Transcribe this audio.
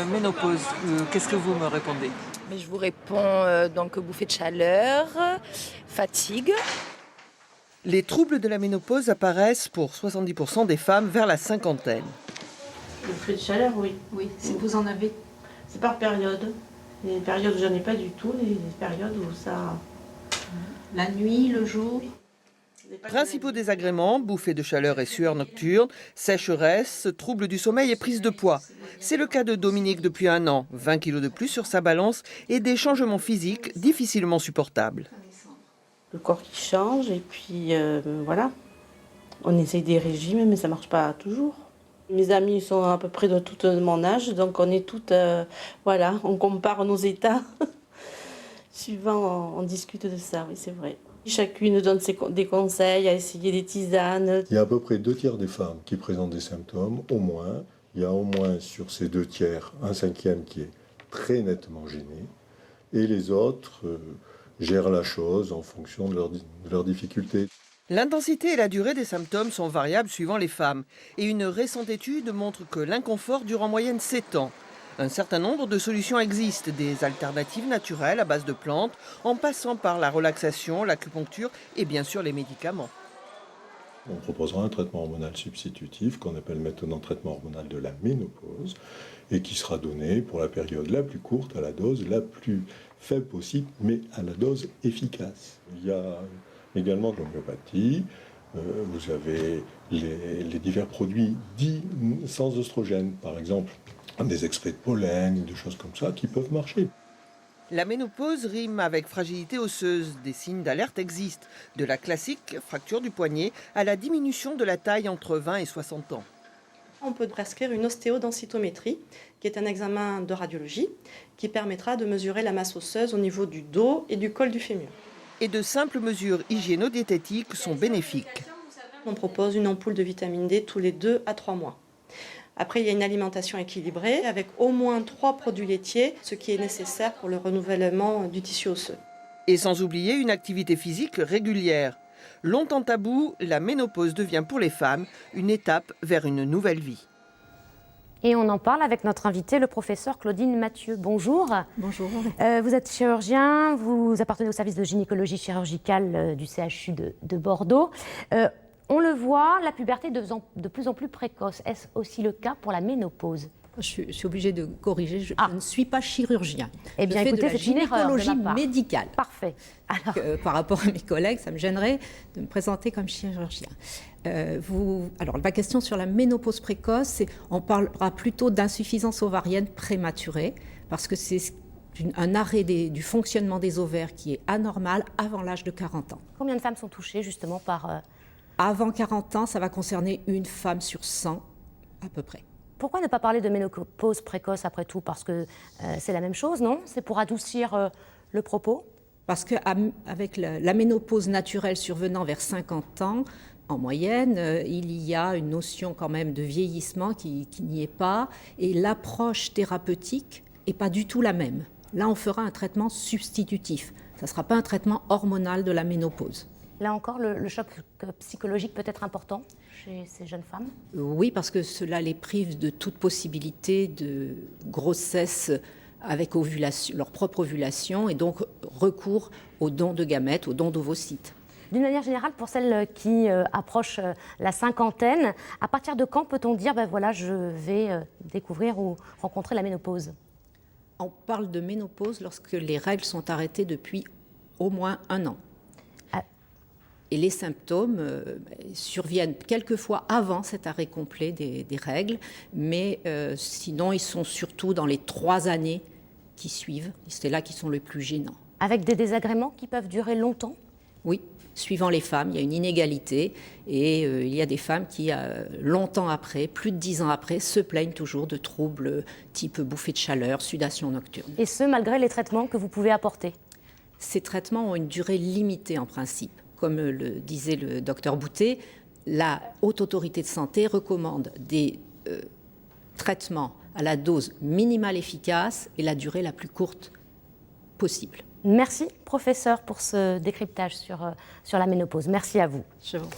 ménopause, qu'est-ce que vous me répondez? Mais je vous réponds donc bouffée de chaleur, fatigue. Les troubles de la ménopause apparaissent pour 70% des femmes vers la cinquantaine. Le feu de chaleur, oui. Oui, si vous en avez. C'est par période. Il y a des périodes où j'en ai pas du tout, et des périodes où ça... La nuit, le jour. Principaux désagréments, bouffées de chaleur et sueur nocturne, sécheresse, troubles du sommeil et prise de poids. C'est le cas de Dominique depuis 1 an, 20 kilos de plus sur sa balance et des changements physiques difficilement supportables. Le corps qui change, et puis voilà. On essaye des régimes, mais ça marche pas toujours. Mes amis sont à peu près de tout mon âge, donc on est toutes... voilà, on compare nos états. Suivant, on discute de ça, oui, c'est vrai. Chacune donne des conseils, à essayer des tisanes. Il y a à peu près 2 tiers des femmes qui présentent des symptômes, au moins. Il y a au moins sur ces 2 tiers, un cinquième qui est très nettement gêné. Et les autres gèrent la chose en fonction de leurs difficultés. L'intensité et la durée des symptômes sont variables suivant les femmes. Et une récente étude montre que l'inconfort dure en moyenne 7 ans. Un certain nombre de solutions existent, des alternatives naturelles à base de plantes, en passant par la relaxation, l'acupuncture et bien sûr les médicaments. On proposera un traitement hormonal substitutif qu'on appelle maintenant traitement hormonal de la ménopause et qui sera donné pour la période la plus courte à la dose la plus faible possible, mais à la dose efficace. Il y a également de l'homéopathie. Vous avez les divers produits dits sans oestrogène, par exemple des extraits de pollen, des choses comme ça qui peuvent marcher. La ménopause rime avec fragilité osseuse. Des signes d'alerte existent, de la classique fracture du poignet à la diminution de la taille entre 20 et 60 ans. On peut prescrire une ostéodensitométrie, qui est un examen de radiologie, qui permettra de mesurer la masse osseuse au niveau du dos et du col du fémur. Et de simples mesures hygiéno-diététiques sont bénéfiques. On propose une ampoule de vitamine D tous les 2 à 3 mois. Après, il y a une alimentation équilibrée avec au moins 3 produits laitiers, ce qui est nécessaire pour le renouvellement du tissu osseux. Et sans oublier une activité physique régulière. Longtemps tabou, la ménopause devient pour les femmes une étape vers une nouvelle vie. Et on en parle avec notre invité, le professeur Claudine Mathieu. Bonjour. Bonjour. Vous êtes chirurgien, vous appartenez au service de gynécologie chirurgicale du CHU de Bordeaux. On le voit, la puberté devient de plus en plus précoce. Est-ce aussi le cas pour la ménopause ? Je suis obligée de corriger, je ne suis pas chirurgien. Eh bien, écoutez, c'est une gynécologie médicale. Parfait. Alors... par rapport à mes collègues, ça me gênerait de me présenter comme chirurgien. Alors, ma question sur la ménopause précoce, on parlera plutôt d'insuffisance ovarienne prématurée, parce que c'est un arrêt du fonctionnement des ovaires qui est anormal avant l'âge de 40 ans. Combien de femmes sont touchées justement par... Avant 40 ans, ça va concerner une femme sur 100 à peu près. Pourquoi ne pas parler de ménopause précoce après tout ? Parce que c'est la même chose, non ? C'est pour adoucir le propos ? Parce qu'avec la ménopause naturelle survenant vers 50 ans, en moyenne, il y a une notion quand même de vieillissement qui n'y est pas. Et l'approche thérapeutique n'est pas du tout la même. Là, on fera un traitement substitutif. Ça ne sera pas un traitement hormonal de la ménopause. Là encore, le choc psychologique peut être important chez ces jeunes femmes ? Oui, parce que cela les prive de toute possibilité de grossesse avec ovulation, leur propre ovulation, et donc recours aux dons de gamètes, aux dons d'ovocytes. D'une manière générale, pour celles qui approchent la cinquantaine, à partir de quand peut-on dire voilà, je vais découvrir ou rencontrer la ménopause ? On parle de ménopause lorsque les règles sont arrêtées depuis au moins 1 an. Et les symptômes surviennent quelquefois avant cet arrêt complet des règles, mais sinon ils sont surtout dans les 3 années qui suivent. C'est là qu'ils sont les plus gênants. Avec des désagréments qui peuvent durer longtemps ? Oui, suivant les femmes, il y a une inégalité et il y a des femmes qui, longtemps après, plus de 10 ans après, se plaignent toujours de troubles type bouffée de chaleur, sudation nocturne. Et ce, malgré les traitements que vous pouvez apporter ? Ces traitements ont une durée limitée en principe. Comme le disait le docteur Boutet, la Haute Autorité de Santé recommande des traitements à la dose minimale efficace et la durée la plus courte possible. Merci, professeur, pour ce décryptage sur la ménopause. Merci à vous. Je vous...